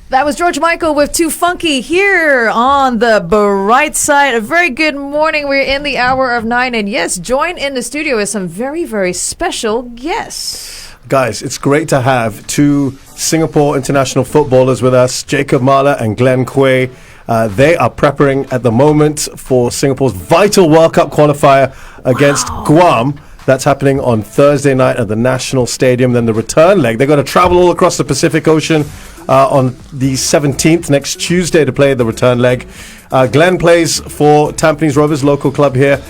That was George Michael with Too Funky here on the Brightside. A very good morning. We're in the hour of 9. And yes, join in the studio with some very, very special guests. Guys, it's great to have two Singapore international footballers with us, Jacob Mahler and Kweh. They are preparing at the moment for Singapore's vital World Cup qualifier against Guam. That's happening on Thursday night at the National Stadium. Then the return leg, they're going to travel all across the Pacific Ocean on the 17th, next Tuesday, to play the return leg. Glenn plays for Tampines Rovers, local club here.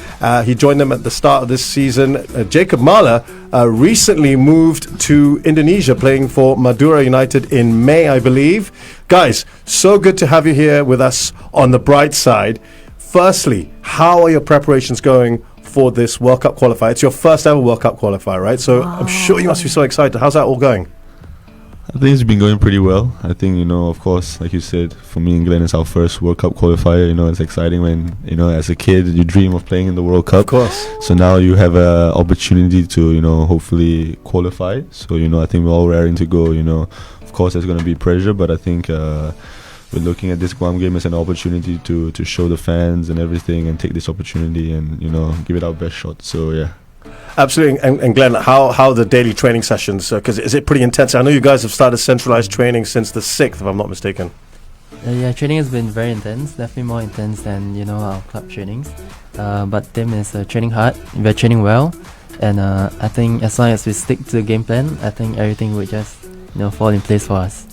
He joined them at the start of this season. Jacob Mahler recently moved to Indonesia, playing for Madura United in May, I believe. Guys, so good to have you here with us on the bright side. Firstly, how are your preparations going for this World Cup qualifier? It's your first ever World Cup qualifier, right? So I'm sure you must be so excited. How's that all going? I think it's been going pretty well. I think, of course, like you said, for me and Glenn, it's our first World Cup qualifier. It's exciting when, as a kid, you dream of playing in the World Cup. Of course. So now you have an opportunity to, hopefully qualify. So, I think we're all raring to go. Of course, there's going to be pressure, but I think we're looking at this Guam game as an opportunity to show the fans and everything and take this opportunity and, give it our best shot. So, yeah. Absolutely. And Glenn, how are the daily training sessions? Because is it pretty intense? I know you guys have started centralized training since the 6th, if I'm not mistaken. Yeah, training has been very intense, definitely more intense than, our club trainings. But team is training hard, we're training well. And I think as long as we stick to the game plan, I think everything will just, fall in place for us.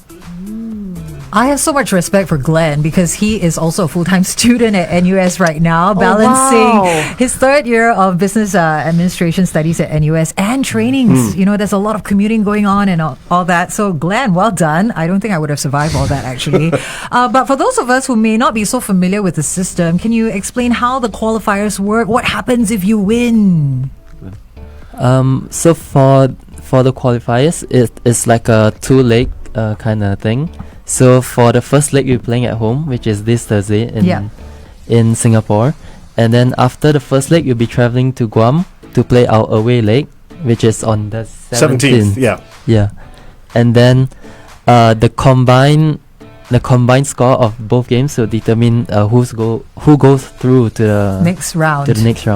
I have so much respect for Glenn because he is also a full-time student at NUS right now, balancing his third year of business administration studies at NUS and trainings. There's a lot of commuting going on and all that. So Glenn, well done. I don't think I would have survived all that actually. But for those of us who may not be so familiar with the system, can you explain how the qualifiers work? What happens if you win? So for the qualifiers, it's like a two-leg kind of thing. So for the first leg, we're playing at home, which is this Thursday in Singapore. And then after the first leg, you'll be traveling to Guam to play our away leg, which is on the 17th. Yeah. And then the combined score of both games will determine who goes through to the next round.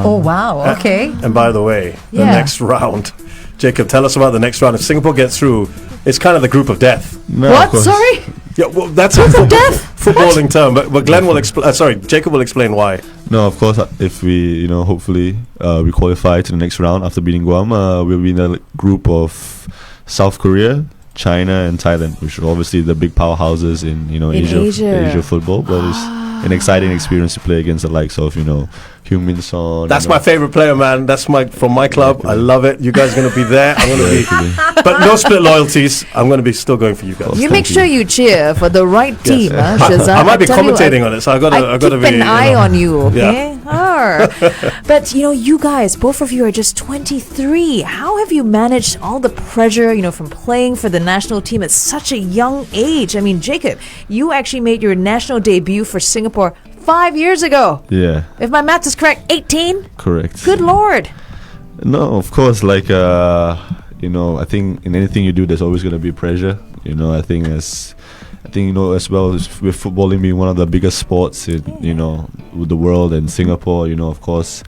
Oh wow! Okay. And by the way, the next round, Jacob, tell us about the next round. If Singapore gets through, it's kind of the group of death. No, what? Sorry? Yeah, well, that's a footballing term. But Glenn will explain. Jacob will explain why. No, of course, if we, hopefully we qualify to the next round after beating Guam, we'll be in a group of South Korea, China, and Thailand, which are obviously the big powerhouses in Asia football. But it's an exciting experience to play against the likes of Heung-min Son. That's my favorite player, man. That's from my club. I love it. You guys are going to be there. I'm going to be, but no split loyalties. I'm going to be still going for you guys. You make sure you cheer for the right team, Shehzad. I might be commentating on it, so I got to keep an eye on you. Okay. But you guys, both of you are just 23. How have you managed all the pressure, from playing for the national team at such a young age? I mean, Jacob, you actually made your national debut for Singapore 5 years ago. Yeah. If my math is correct, 18? Correct. Good Lord. No, of course, I think in anything you do, there's always going to be pressure. I think as well as with footballing being one of the biggest sports in, with the world and Singapore, of course,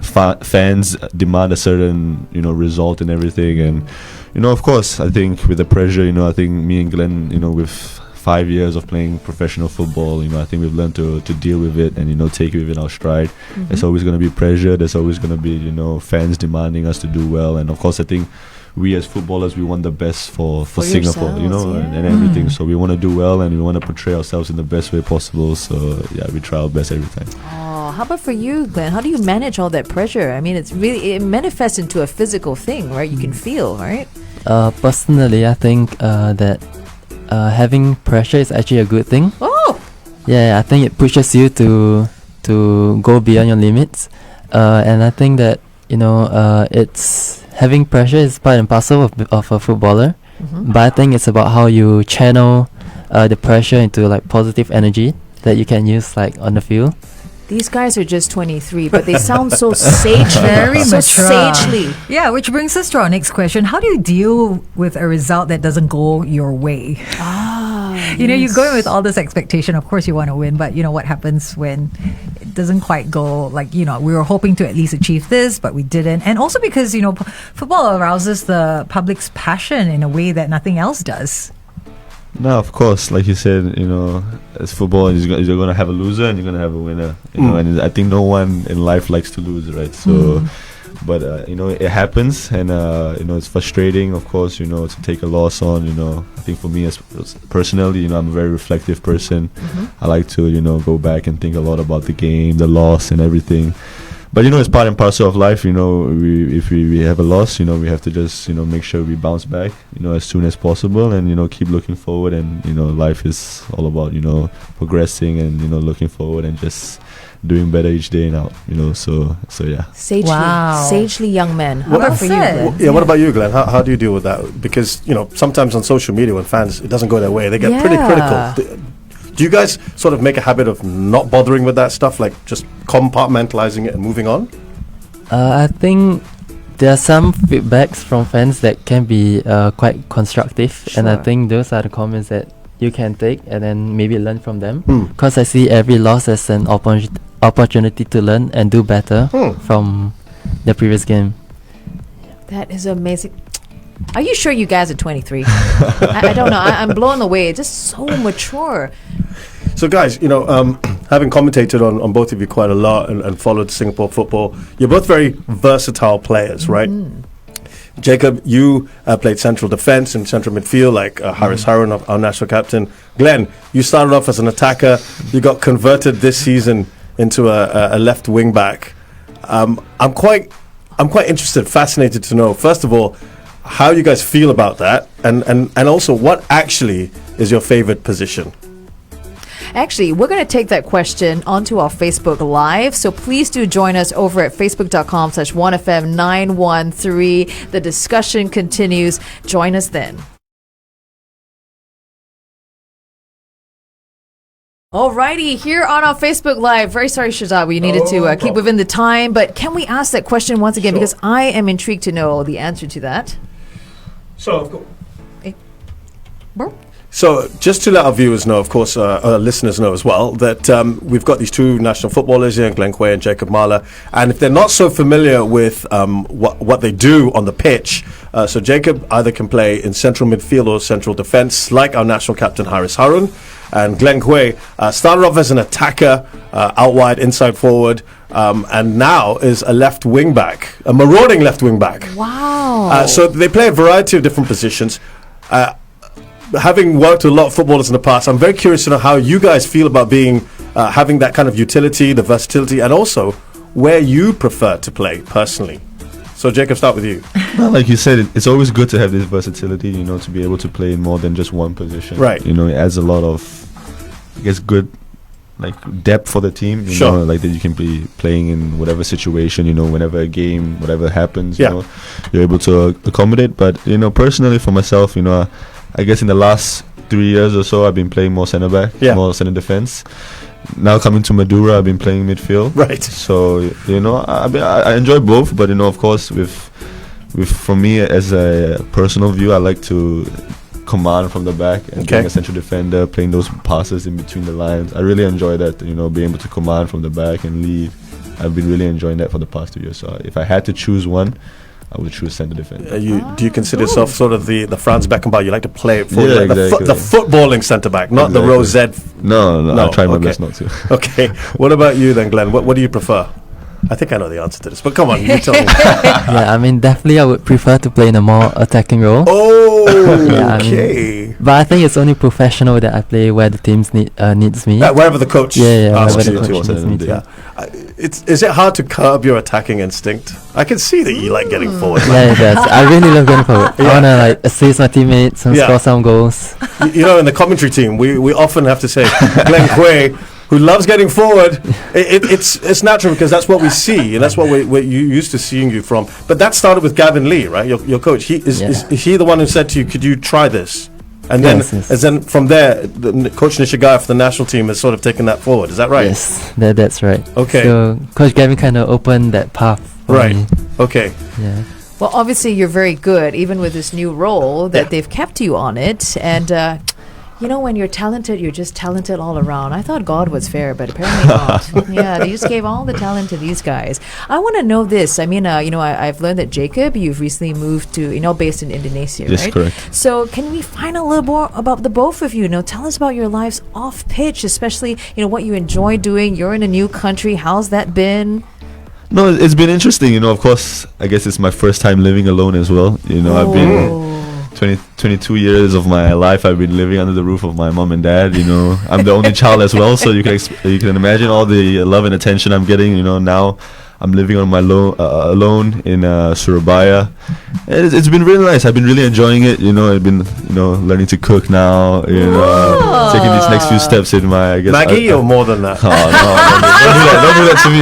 fans demand a certain, result and everything. And, of course, I think with the pressure, I think me and Glenn, with 5 years of playing professional football, I think we've learned to deal with it and, take it within our stride. There's always going to be pressure. There's always going to be, fans demanding us to do well. And of course, I think we as footballers, we want the best for Singapore, and everything. So we want to do well and we want to portray ourselves in the best way possible. So yeah, we try our best every time. Oh, how about for you, Glenn? How do you manage all that pressure? I mean, it manifests into a physical thing, right? You can feel, right? Personally, I think that having pressure is actually a good thing. Oh! Yeah, I think it pushes you to go beyond your limits. And I think that, it's having pressure is part and parcel of a footballer. But I think it's about how you channel the pressure into positive energy that you can use on the field. These guys are just 23, but they sound so sagely. Very so mature. sagely. Yeah, which brings us to our next question. How do you deal with a result that doesn't go your way? You know, you go in with all this expectation. Of course, you want to win, but you know what happens when it doesn't quite go like, you know, we were hoping to at least achieve this, but we didn't. And also because, you know, football arouses the public's passion in a way that nothing else does. No, of course, like you said, you know, as football, you're going to have a loser and you're going to have a winner. You know, and I think no one in life likes to lose, right? So, but you know, it happens, and you know, it's frustrating, of course, you know, to take a loss on. You know, I think for me, as personally, you know, I'm a very reflective person. I like to, you know, go back and think a lot about the game, the loss, and everything. But you know, it's part and parcel of life. You know, if we have a loss, you know, we have to just, you know, make sure we bounce back, you know, as soon as possible, and you know, keep looking forward. And you know, life is all about, you know, progressing and, you know, looking forward and just doing better each day now. You know, so yeah. Sagely young men. How Well about for you, said. Glenn? What about you, Glenn? How do you deal with that? Because, you know, sometimes on social media when fans, it doesn't go their way, they get pretty critical. Do you guys sort of make a habit of not bothering with that stuff, like just compartmentalizing it and moving on? I think there are some feedbacks from fans that can be quite constructive, and I Sure. think those are the comments that you can take and then maybe learn from them. Because I see every loss as an opportunity to learn and do better from the previous game. That is amazing. Are you sure you guys are 23? I don't know. I'm blown away. Just so mature. So, guys, you know, having commentated on both of you quite a lot and followed Singapore football, you're both very versatile players, right? Jacob, you played central defense and central midfield, like Haris Harun, our national captain. Glenn, you started off as an attacker. You got converted this season into a left wing back. I'm quite interested, fascinated to know, first of all, how you guys feel about that, and also what actually is your favorite position? Actually, we're going to take that question onto our Facebook Live. So please do join us over at facebook.com/1FM913. The discussion continues. Join us then. Alrighty, here on our Facebook Live. Very sorry, Shehzad, we needed to keep within the time, but can we ask that question once again? Sure. Because I am intrigued to know the answer to that. So, just to let our viewers know, of course, our listeners know as well, that we've got these two national footballers here, Glenn Kweh and Jacob Mahler. And if they're not so familiar with what they do on the pitch, so Jacob either can play in central midfield or central defense, like our national captain Haris Harun. And Glenn Kweh started off as an attacker, out wide, inside forward, and now is a left wing back, a marauding left wing back. Wow. So they play a variety of different positions. Having worked with a lot of footballers in the past, I'm very curious to know how you guys feel about being having that kind of utility, the versatility, and also where you prefer to play personally. So, Jacob, start with you. Well, like you said, it's always good to have this versatility, you know, to be able to play in more than just one position. Right. You know, it adds a lot of, I guess, good, like, depth for the team. You know, like that you can be playing in whatever situation, you know, whenever a game, whatever happens, you know, you're able to accommodate. But, you know, personally for myself, you know, I guess in the last 3 years or so, I've been playing more centre back, more centre defence. Now coming to Madura, I've been playing midfield. Right. So, you know, I enjoy both, but, you know, of course, for me as a personal view, I like to command from the back and being a central defender, playing those passes in between the lines. I really enjoy that, you know, being able to command from the back and lead. I've been really enjoying that for the past 2 years. So if I had to choose one, I would choose centre defender. Do you consider yourself sort of the Franz Beckenbauer? You like to play it for exactly. the footballing centre back, not the row Z. No, I try my best not to. Okay. What about you then, Glenn? What do you prefer? I think I know the answer to this, but come on, you tell me. Yeah, I mean, definitely I would prefer to play in a more attacking role. Oh, Yeah, okay. But I think it's only professional that I play where the teams needs me. Wherever the coach wherever asks the you coach to. needs me to. Is it hard to curb your attacking instinct? I can see that you like getting forward. Yeah, it does. I really love getting forward. I wanna like assist my teammates and score some goals. You know, in the commentary team, we often have to say, Glenn Kweh, who loves getting forward. It's natural because that's what we see, and that's what we're used to seeing you from. But that started with Gavin Lee, right? Your coach. Is he the one who said to you, "Could you try this"? And then, Yes. as then from there, Coach Nishigaya for the national team has sort of taken that forward. Is that right? Yes, that's right. Okay. So Coach Gavin kind of opened that path. for Right. me. Okay. Yeah. Well, obviously you're very good, even with this new role that Yeah. they've kept you on it. And you know, when you're talented, you're just talented all around. I thought God was fair, but apparently not. Yeah, they just gave all the talent to these guys. I want to know this. I mean, you know, I've learned that Jacob, you've recently moved to, you know, based in Indonesia, Yes, right? correct. So can we find a little more about the both of you? You know, tell us about your lives off pitch, especially, you know, what you enjoy doing. You're in a new country. How's that been? No, it's been interesting. You know, of course, I guess it's my first time living alone as well. You know, I've been 22 years of my life I've been living under the roof of my mom and dad. You know, I'm the only child as well, so you can imagine all the love and attention I'm getting. You know, now I'm living on my alone in Surabaya. It's been really nice. I've been really enjoying it. You know, I've been learning to cook now. You know, taking these next few steps in my Maggie or more than that? Oh, no, don't do that to me.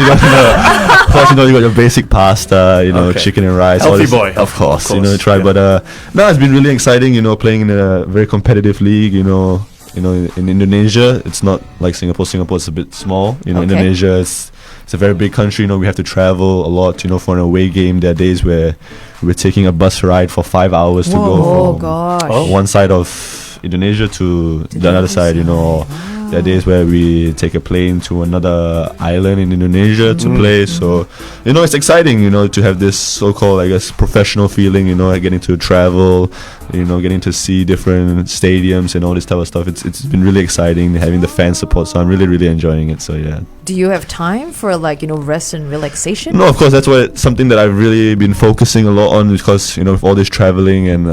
Of course, you know, you got your basic pasta, you know, Okay. chicken and rice. Healthy all this- boy. Of course, you Of know, course, try. yeah. But no, it's been really exciting, you know, playing in a very competitive league, you know, in Indonesia. It's not like Singapore. Singapore's a bit small. You know, Okay. Indonesia it's a very big country. You know, we have to travel a lot. You know, for an away game, there are days where we're taking a bus ride for 5 hours to Oh, go from gosh. one side of Indonesia to the other side. You know, there are days where we take a plane to another island in Indonesia to play. So, you know, it's exciting, you know, to have this so-called, I guess, professional feeling, you know, getting to travel, you know, getting to see different stadiums and all this type of stuff. It's been really exciting having the fan support. So I'm really, really enjoying it. So, yeah. Do you have time for, like, you know, rest and relaxation? No, of course, that's something that I've really been focusing a lot on because, you know, with all this traveling and,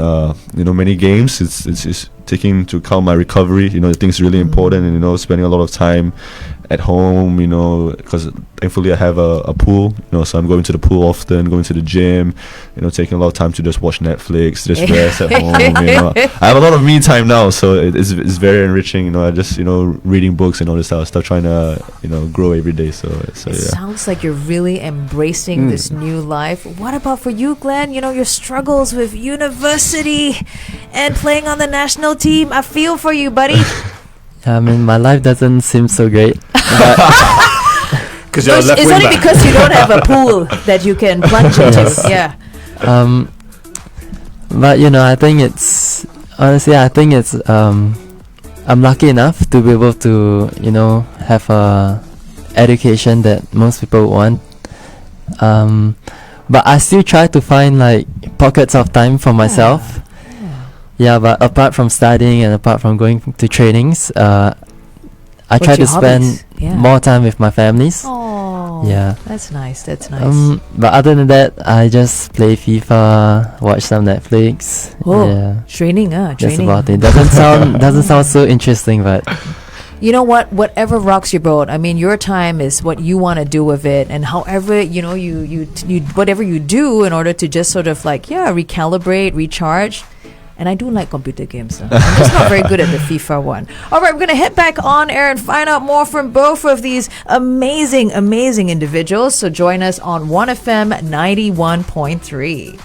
you know, many games, it's taking into account my recovery. You know, I think it's really important, and, you know, spending a lot of time at home, you know, because thankfully I have a pool, you know, so I'm going to the pool often, going to the gym, you know, taking a lot of time to just watch Netflix, just rest at home, you know. I have a lot of me time now, so it's very enriching, you know. I just, you know, reading books and all this stuff, trying to, you know, grow every day, so It yeah. sounds like you're really embracing this new life. What about for you, Glenn? You know, your struggles with university and playing on the national team. I feel for you, buddy. I mean, my life doesn't seem so great. Because No, you're a it's left it's wing only back. because you don't have a pool that you can plunge into. Yeah. But you know, I think it's I'm lucky enough to be able to, you know, have a education that most people want. But I still try to find like pockets of time for myself. Yeah, but apart from studying and apart from going to trainings, I What's try your to spend hobbies? Yeah. more time with my families. Oh, Yeah. That's nice. That's nice. But other than that, I just play FIFA, watch some Netflix. Oh, Yeah, training, that's training. about it. Doesn't sound so interesting, but You know what? Whatever rocks your boat. I mean, your time is what you want to do with it, and however you know you whatever you do in order to just sort of like recalibrate, recharge. And I do like computer games. So I'm just not very good at the FIFA one. All right, we're going to head back on air and find out more from both of these amazing, amazing individuals. So join us on 1FM 91.3.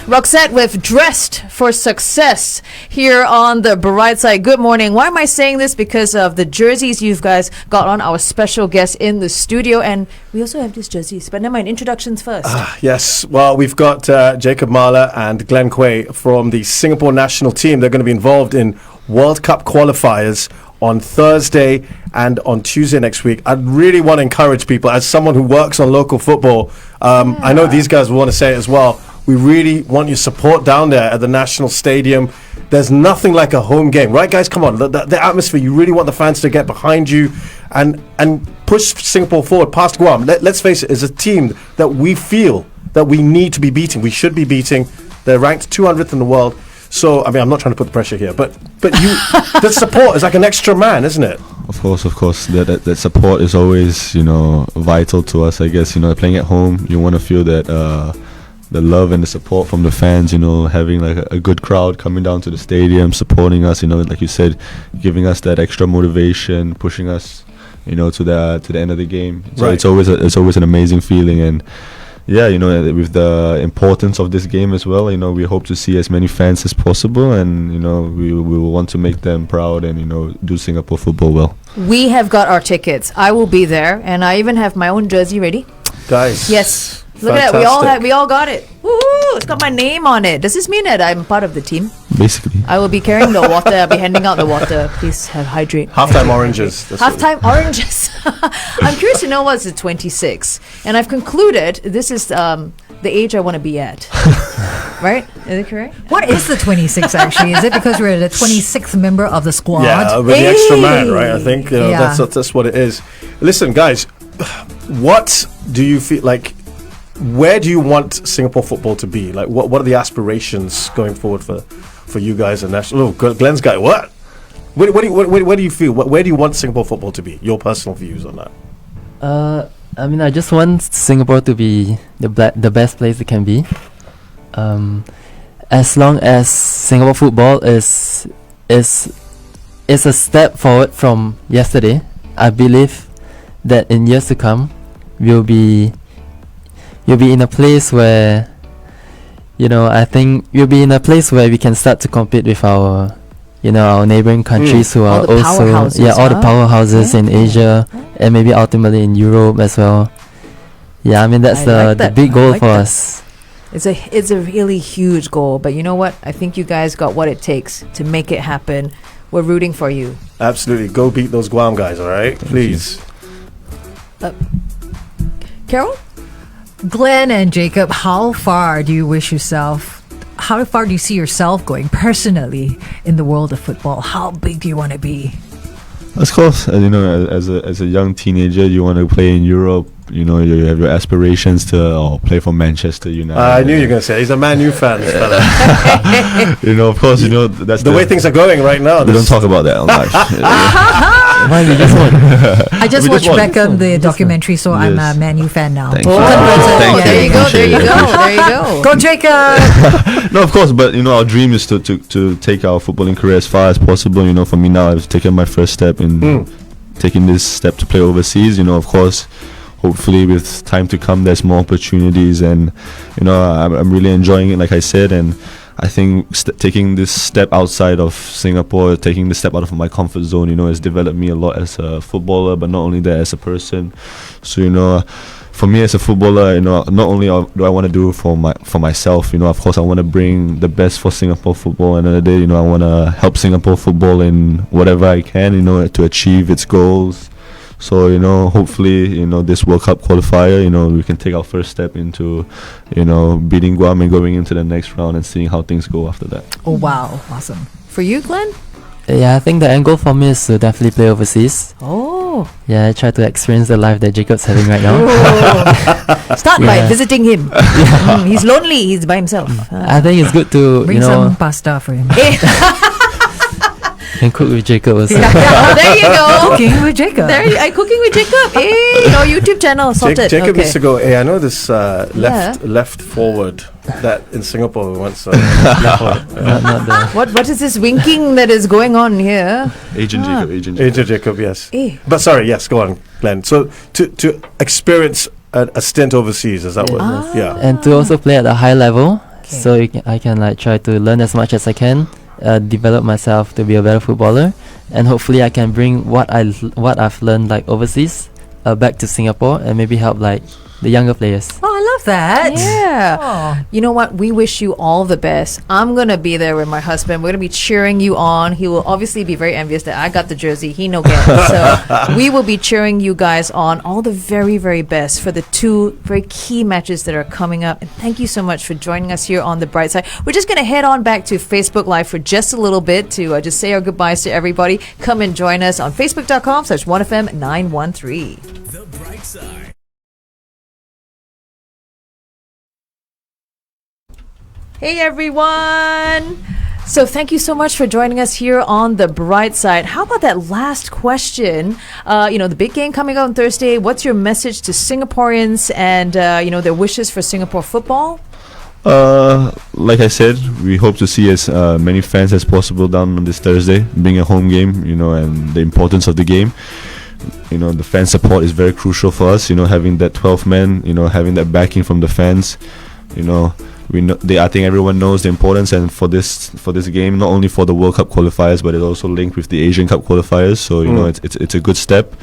Roxette with Dressed for Success here on the Brightside. Good morning. Why am I saying this? Because of the jerseys you guys got on, our special guest in the studio. And we also have these jerseys. But never mind, introductions first. Yes, well, we've got Jacob Mahler and Glenn Kweh from the Singapore national team. They're going to be involved in World Cup Qualifiers on Thursday and on Tuesday next week. I really want to encourage people, as someone who works on local football, I know these guys will want to say it as well. We really want your support down there at the National Stadium. There's nothing like a home game, right, guys? Come on, the atmosphere. You really want the fans to get behind you and push Singapore forward past Guam. Let's face it, it's a team that we feel that we need to be beating. We should be beating. They're ranked 200th in the world. So, I mean, I'm not trying to put the pressure here, but you, the support is like an extra man, isn't it? Of course. That support is always, you know, vital to us. I guess, you know, playing at home, you want to feel that the love and the support from the fans, having like a good crowd coming down to the stadium, supporting us, like you said, giving us that extra motivation, pushing us, to the end of the game. So Right. it's always an amazing feeling. And yeah, with the importance of this game as well, we hope to see as many fans as possible, and we will want to make them proud and do Singapore football well. We have got our tickets. I will be there, and I even have my own jersey ready. Guys. Yes. Look at that. We all got it. Woohoo! It's got my name on it. Does this mean that I'm part of the team? Basically. I will be carrying the water. I'll be handing out the water. Please hydrate. Halftime oranges. That's what- Halftime oranges. I'm curious to know what's the 26, and I've concluded this is the age I want to be at. Right? Is it correct? What is the 26 actually? Is it because we're the 26th member of the squad? Yeah, with the extra man, right? I think Yeah. that's what it is. Listen, guys, what do you feel like? Where do you want Singapore football to be? Like, what are the aspirations going forward for you guys and national? Oh, Glenn's guy, what? What do you feel? Where do you want Singapore football to be? Your personal views on that? I just want Singapore to be the best place it can be. As long as Singapore football is a step forward from yesterday, I believe that in years to come, you'll be in a place where, I think you'll be in a place where we can start to compete with our neighboring countries who All are the also powerhouses, all the huh? powerhouses in Asia, and maybe ultimately in Europe as well. Yeah, I mean that's I the like that. big I goal like for that. us. It's a really huge goal, but you know what? I think you guys got what it takes to make it happen. We're rooting for you. Absolutely, go beat those Guam guys, all right? Please. Carol? Glenn and Jacob, how far do you see yourself going personally in the world of football? How big do you want to be? Of course, as a young teenager, you want to play in Europe. You have your aspirations to play for Manchester United. I knew you were going to say he's a Man U fan, this fella. Of course, that's The way things are going right now. We don't talk about that on live. Why you just want? I just We watched just won. Beckham, the documentary, so I'm a Yes. Man U fan now. Thank you. Oh, Thank there you go. There you Appreciate go. it. There you go. Go Jacob! No, of course, but our dream is to take our footballing career as far as possible. For me now, I've taken my first step in taking this step to play overseas. Of course, hopefully with time to come, there's more opportunities, and I'm really enjoying it, like I said, and I think taking this step outside of Singapore, taking this step out of my comfort zone, has developed me a lot as a footballer, but not only that, as a person. So for me as a footballer, not only do I want to do for myself, of course I want to bring the best for Singapore football. And another day, I want to help Singapore football in whatever I can, to achieve its goals. So hopefully this World Cup qualifier, we can take our first step into beating Guam and going into the next round and seeing how things go after that. Oh wow, awesome. For you, Glenn? Yeah, I think the end goal for me is to definitely play overseas. Oh. Yeah, I try to experience the life that Jacob's having right now. Start by Yeah. visiting him. He's lonely. He's by himself. I think it's good to Bring some pasta for him. can cook with Jacob also. Oh, there you go. Cooking with Jacob. Cooking with Jacob. YouTube channel sorted. Jacob Okay. needs to go. Hey, I know this left forward that in Singapore once. not the What is this winking that is going on here? Agent Jacob. Agent Jacob, yes. Eh. But sorry, yes, go on, Glenn. So to experience a stint overseas, is that what? Yeah. and to also play at a high level, so I can try to learn as much as I can, develop myself to be a better footballer, and hopefully I can bring what I've learned overseas back to Singapore and maybe help the younger players. Oh, I love that. Yeah. Oh. You know what? We wish you all the best. I'm going to be there with my husband. We're going to be cheering you on. He will obviously be very envious that I got the jersey. He no get. So we will be cheering you guys on. All the very, very best for the two very key matches that are coming up. And thank you so much for joining us here on The Brightside. We're just going to head on back to Facebook Live for just a little bit to just say our goodbyes to everybody. Come and join us on facebook.com/1FM913. The Brightside. Hey everyone! So thank you so much for joining us here on The Bright Side. How about that last question? The big game coming up on Thursday. What's your message to Singaporeans and, their wishes for Singapore football? Like I said, we hope to see as many fans as possible down on this Thursday, being a home game, and the importance of the game. The fan support is very crucial for us. Having that 12 men, having that backing from the fans. We know, I think everyone knows the importance, and for this game, not only for the World Cup qualifiers, but it's also linked with the Asian Cup qualifiers. So it's a good step.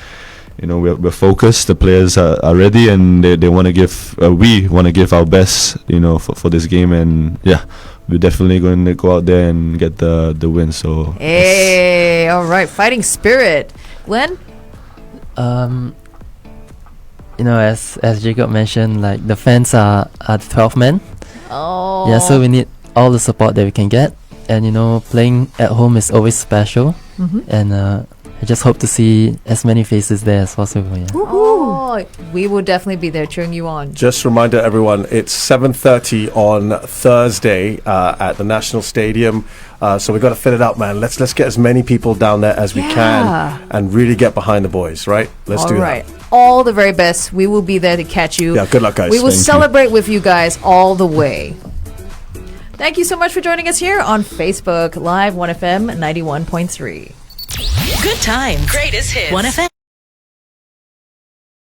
We're focused. The players are ready, and they want to give. We want to give our best. For this game, and we're definitely going to go out there and get the win. So hey, all right, fighting spirit, Glenn. As Jacob mentioned, like the fans are the 12 men. Oh. Yeah, so we need all the support that we can get, and playing at home is always special. And I just hope to see as many faces there as possible. Yeah. Oh, we will definitely be there cheering you on. Just reminder everyone, it's 7:30 on Thursday at the National Stadium. So we've got to fill it out, man. Let's get as many people down there as we can and really get behind the boys, right? Let's do that. All the very best. We will be there to catch you. Yeah, good luck, guys. We will celebrate with you guys all the way. Thank you so much for joining us here on Facebook Live 1FM 91.3. Good time. Greatest hits. 1FM.